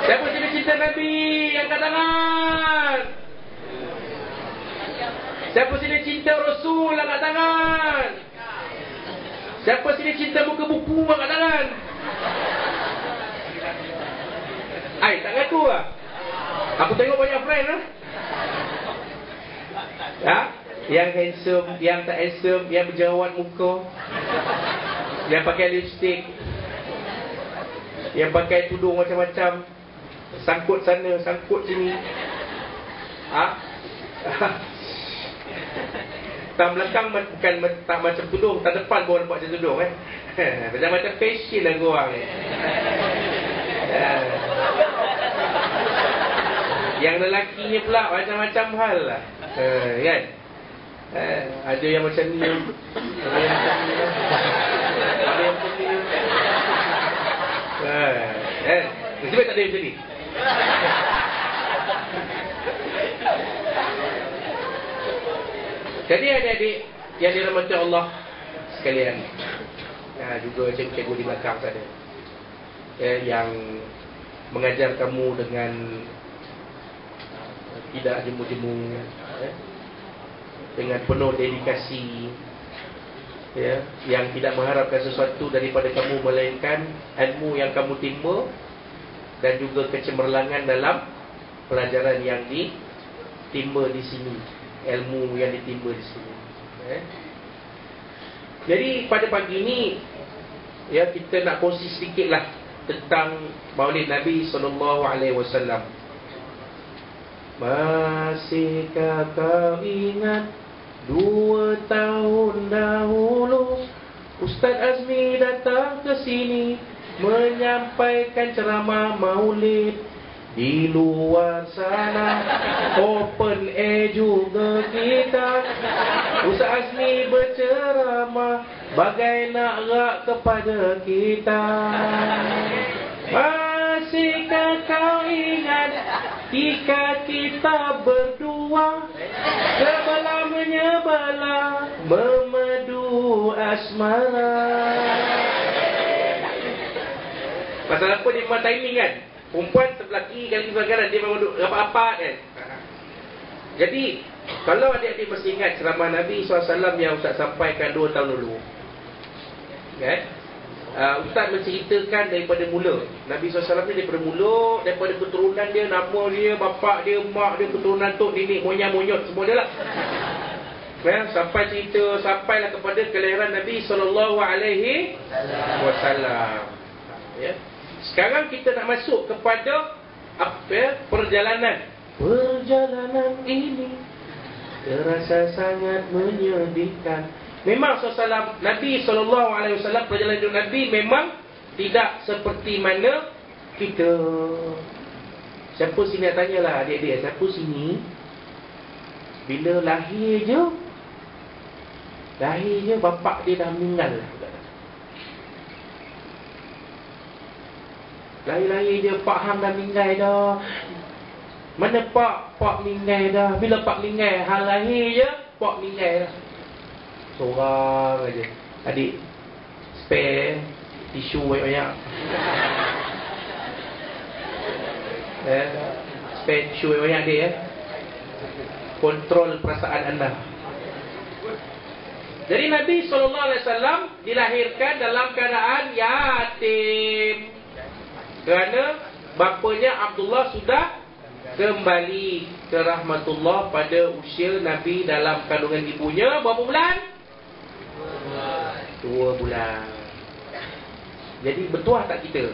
Siapa sini cinta Nabi? Angkat tangan. Siapa sini cinta Rasul? Angkat tangan. Siapa sini cinta muka buku? Angkat tangan. Ai, tak ngaku lah. Aku tengok banyak friend lah. Ha? Yang handsome, yang tak handsome, yang berjerawat muka, yang pakai lipstick, yang pakai tudung macam-macam, sangkut sana, sangkut sini. Ha? Tang belakang bukan tak macam tudung, tak depan pun nampak macam tudung macam fashion lah korang Yang lelakinya pula macam-macam hal lah. Kan? Ada yang macam ni, ada yang macam ni, ada yang macam ni. Mesti tak ada yang macam ni. Jadi adik-adik yang dirahmati Allah sekalian, juga cikgu-cikgu di belakang sana, yang mengajar kamu dengan tidak jemu-jemu, dengan penuh dedikasi, yang tidak mengharapkan sesuatu daripada kamu melainkan ilmu yang kamu timba dan juga kecemerlangan dalam pelajaran yang ditimba di sini, ilmu yang ditimba di sini. Jadi pada pagi ini kita nak kongsi sedikitlah tentang Maulid Nabi SAW. Masihkah kau ingat 2 tahun dahulu Ustaz Azmi datang ke sini menyampaikan ceramah Maulid. Di luar sana open air juga kita. Ustaz Azmi berceramah bagai nak rak kepada kita. Masihkah kau ingat jika kita berdua sebelah menyebelah memadu asmara. Pasal apa dia buat timing kan? Perempuan sebelah kiri kali sebelah kanan, dia memang duduk rapat-rapat kan. Jadi kalau adik-adik masih ingat ceramah Nabi SAW yang Ustaz sampaikan 2 tahun dulu kan? Ustaz menceritakan daripada mula. Nabi SAW ni daripada mula, daripada keturunan dia, nama dia, bapak dia, mak dia, keturunan tok, nenek, moyang, monyot, semua dia lah. Sampai cerita, sampailah kepada kelahiran Nabi SAW. Sekarang kita nak masuk kepada perjalanan. Perjalanan ini terasa sangat menyedihkan. Memang Nabi SAW, perjalanan hidup Nabi memang tidak seperti mana kita. Siapa sini nak tanyalah adik-adik, siapa sini bila lahir je bapak dia dah meninggal. Lahir-lahir je Pak Ham dah meninggal dah. Mana Pak meninggal dah. Bila Pak meninggal, hal lahir je Pak meninggal dah. Seorang aja. Adik spare tisu banyak-banyak. Spare tisu banyak-banyak adik Kontrol perasaan anda. Jadi Nabi SAW dilahirkan dalam keadaan yatim. Kerana bapanya Abdullah sudah kembali ke rahmatullah pada usia Nabi dalam kandungan ibunya berapa bulan? 2 bulan. Jadi bertuah tak kita?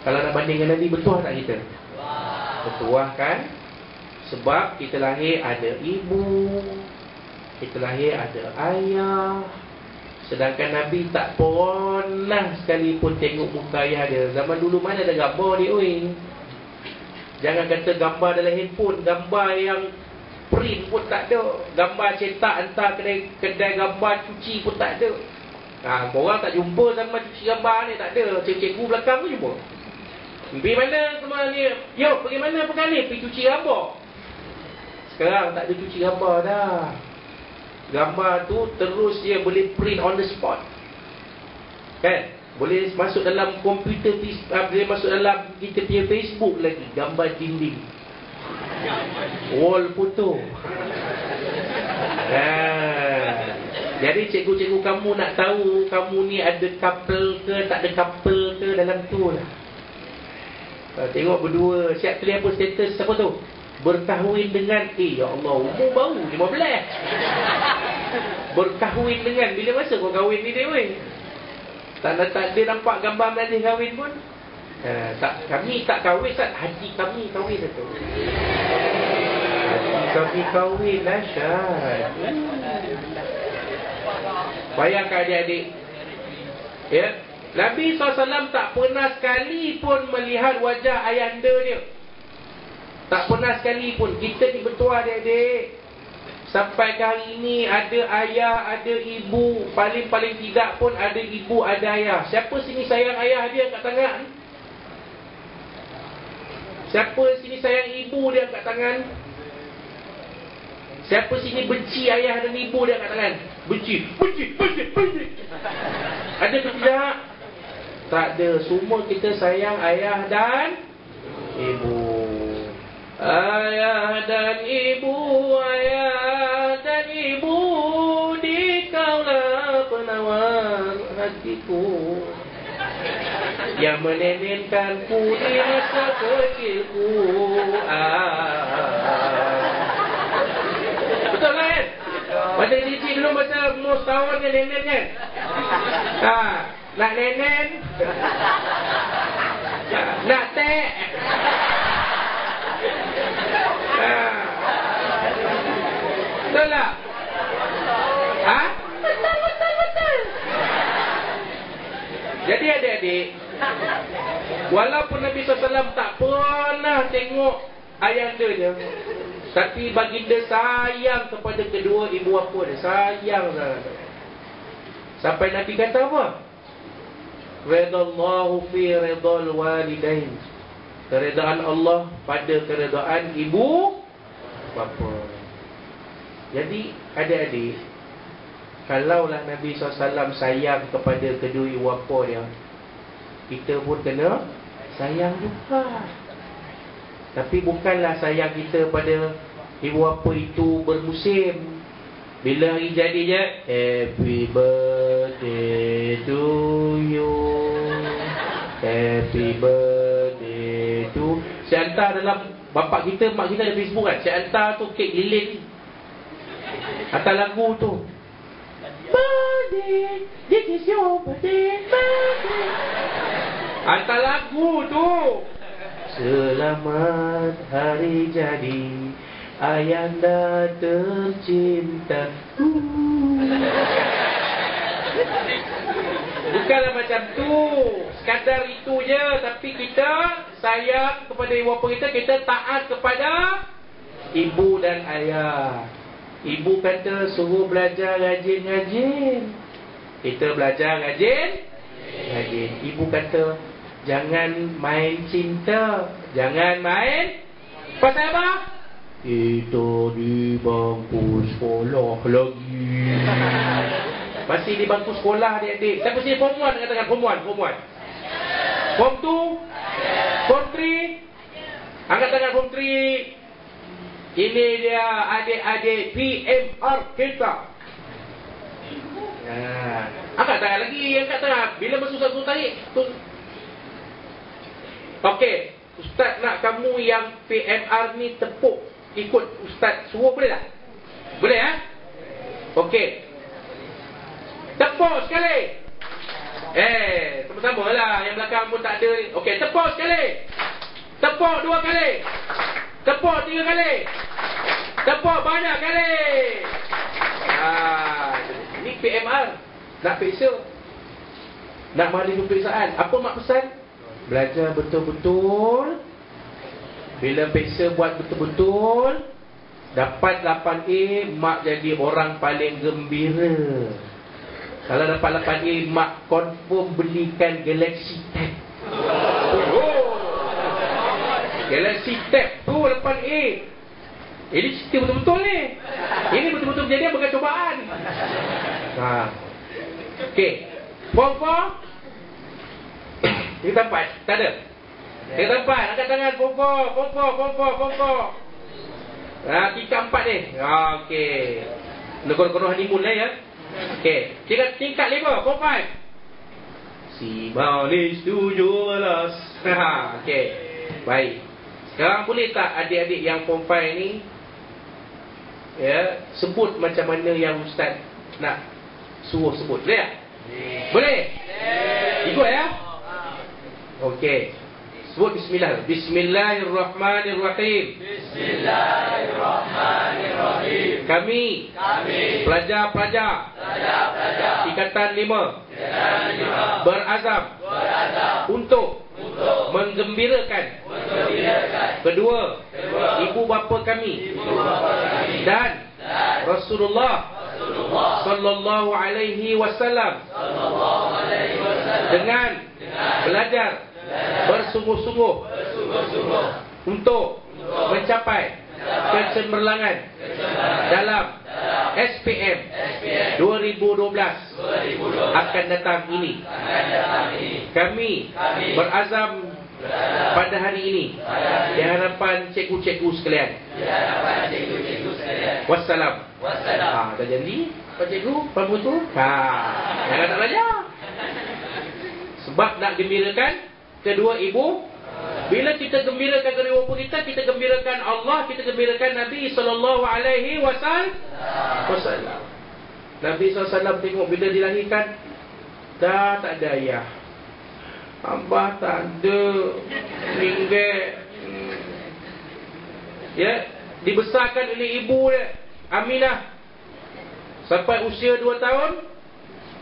Kalau nak bandingkan Nabi, bertuah tak kita? Bertuah kan? Sebab kita lahir ada ibu, kita lahir ada ayah. Sedangkan Nabi tak pernah sekalipun tengok muka ayah dia. Zaman dulu mana ada gambar dia, oi. Jangan kata gambar dalam handphone, gambar yang print pun tak ada. Gambar cetak hantar kedai gambar cuci pun tak ada. Korang tak jumpa zaman cuci gambar ni, tak ada. Cikgu belakang pun jumpa. Pergi mana semua ni? Yo, pergi mana pekan ni? Pergi cuci gambar. Sekarang tak ada cuci gambar dah. Gambar tu terus dia boleh print on the spot. Kan? Boleh masuk dalam komputer, boleh masuk dalam kita punya Facebook lagi. Gambar dinding, wall photo. Jadi cikgu-cikgu kamu nak tahu kamu ni ada couple ke tak ada couple ke, dalam tu lah. Tengok berdua, siap tulis apa status siapa tu? Berkahwin dengan, ya Allah, umur baru 15. Berkahwin dengan, bila masa kau kahwin ni dia weh? Tak ada nampak gambar Melayu kahwin pun. Kami tak kahwin, hati kami kahwin tu. Hati kami kahwin lah, Syed. Bayangkan adik-adik, ya, Nabi SAW tak pernah sekali pun melihat wajah ayahanda dia. Tak pernah sekali pun. Kita ni bertuah adik-adik, sampai hari ini ada ayah, ada ibu. Paling-paling tidak pun ada ibu, ada ayah. Siapa sini sayang ayah dia kat tangan? Siapa sini sayang ibu dia kat tangan? Siapa sini benci ayah dan ibu dia kat tangan? Benci. Ada ke tidak? Tak ada. Semua kita sayang ayah dan ibu. Ayah dan ibu, ayah dan ibu, dikaulah penawar hatiku, yang menenenkanku di masa kecilku. Betul lah kan? Macam Cici dulu masa umur setahun kan, nenen kan? Nak nenen, nak tek. Betul tak? Betul. Jadi adik-adik, walaupun Nabi SAW tak pernah tengok ayandanya, tapi baginda sayang kepada kedua ibu bapa dia. Sayang sangat. Sampai Nabi kata apa? Redallahu fi redal walidain. Keredaan Allah pada keredaan ibu bapa. Jadi adik-adik, kalaulah Nabi SAW sayang kepada kedua ibu bapa dia, kita pun kena sayang juga. Tapi bukanlah sayang kita pada ibu bapa itu bermusim. Bila hari jadi je, happy birthday to you, happy birthday to. Saya hantar dalam, bapak kita, mak kita ada Facebook kan, saya hantar tu kek lilin, hantar lagu tu, birthday, this is your birthday, birthday. Hantar lagu tu, selamat hari jadi ayanda tercinta. Bukanlah macam tu, sekadar itu je. Tapi kita sayang kepada ibu bapa kita, kita taat kepada ibu dan ayah. Ibu kata suruh belajar rajin-rajin, kita belajar rajin-rajin. Ibu kata jangan main cinta, jangan main. Pasal apa? Kita di bangku sekolah lagi. Masih di bangku sekolah adik-adik. Siapa sini form 1? Katakan form 1, form 1. Form 2, form 3. Angkat tangan form 3. Ini dia adik-adik PMR kita. Angkat tangan lagi, angkat tangan. Bila bersusah-susah tarik. Okey, Ustaz nak kamu yang PMR ni tepuk, ikut Ustaz suruh, boleh tak? Boleh ya? Okey, tepuk sekali. Sama-sama lah. Yang belakang pun tak ada. Okey, tepuk sekali. Tepuk 2 kali. Tepuk 3 kali. Tepuk banyak kali. Ini PMR. Nak periksa, nak mari pemeriksaan. Apa mak pesan? Belajar betul-betul. Bila periksa buat betul-betul, dapat 8A, mak jadi orang paling gembira. Kalau dapat 8A, mak confirm belikan Galaxy Tab. Galaxy Tab tu 8A. Ini cerita betul-betul ni. Ini betul-betul menjadi bukan cobaan. Okey, form 4 Tingkat 4. Tak ada? Tingkat 4. Angkat tangan. Pompor. Tingkat 4 ni. Okey. Kono-kono honeymoon lah ya. Okey. Tingkat 5. 4, 5. Si manis 17. Okey. Baik. Sekarang boleh tak adik-adik yang form 5 ni sebut macam mana yang Ustaz nak suruh sebut? Boleh tak? Boleh? Ikut ya? Okey. Sebut bismillah. Bismillahirrahmanirrahim. Bismillahirrahmanirrahim. Kami pelajar-pelajar Tingkatan 5 berazam untuk menggembirakan kedua ibu bapa kami dan Rasulullah sallallahu alaihi wasallam dengan belajar bersungguh-sungguh untuk mencapai kecemerlangan dalam SPM 2012 akan datang ini. Kami berazam pada hari ini di hadapan cikgu-cikgu sekalian. Wassalam. Dah janji Pak Cikgu, Pak Mutu. Jangan tak belajar. Sebab nak gembirakan kedua ibu. Bila kita gembirakan kedua ibu kita gembirakan Allah, kita gembirakan Nabi sallallahu alaihi wasallam. Nabi SAW tengok bila dilahirkan dah tak ada ayah, abah tak ada, meninggal. Dibesarkan oleh ibu dia, Aminah, sampai usia 2 tahun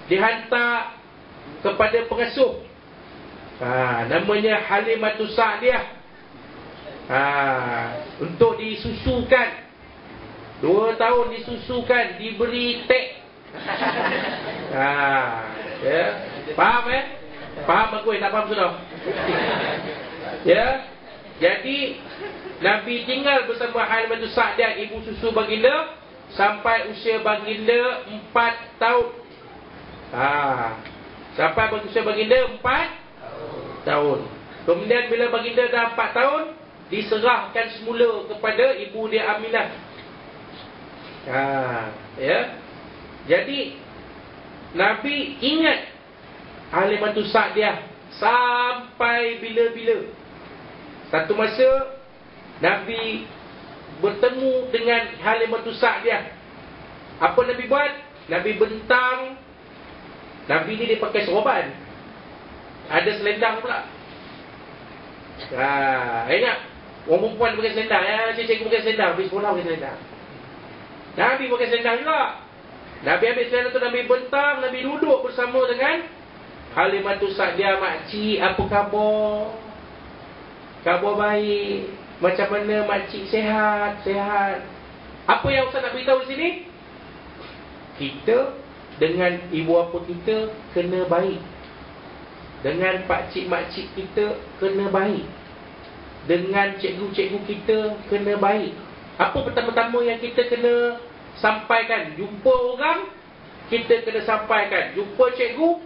dihantar kepada pengasuh. Namanya Halimatus Sa'diyah. Untuk disusukan 2 tahun disusukan, diberi tek. Faham Faham aku tak faham sudah. Jadi Nabi tinggal bersama Halimatus Sa'diyah, ibu susu baginda, sampai usia baginda 4 tahun. Sampai usia baginda 4 tahun. Kemudian bila baginda dah 4 tahun, diserahkan semula kepada ibu dia Aminah. Jadi Nabi ingat Halimatus Sa'diyah sampai bila-bila. Satu masa Nabi bertemu dengan Halimatus Sa'diyah. Apa Nabi buat? Nabi bentang. Nabi ni dia pakai serban, ada selendang pula. Ingat orang perempuan pakai selendang, cikgu pakai selendang, pergi sekolah pakai selendang. Nabi pakai selendang juga. Nabi ambil selendang tu, Nabi bentang, Nabi duduk bersama dengan Halimatus Sa'diyah. Makcik, apa khabar? Khabar baik. Macam mana makcik? Sehat? Apa yang Ustaz nak beritahu di sini? Kita dengan ibu bapa kita kena baik. Dengan pakcik-makcik kita kena baik. Dengan cikgu-cikgu kita kena baik. Apa pertama-tama yang kita kena sampaikan? Jumpa orang, kita kena sampaikan. Jumpa cikgu,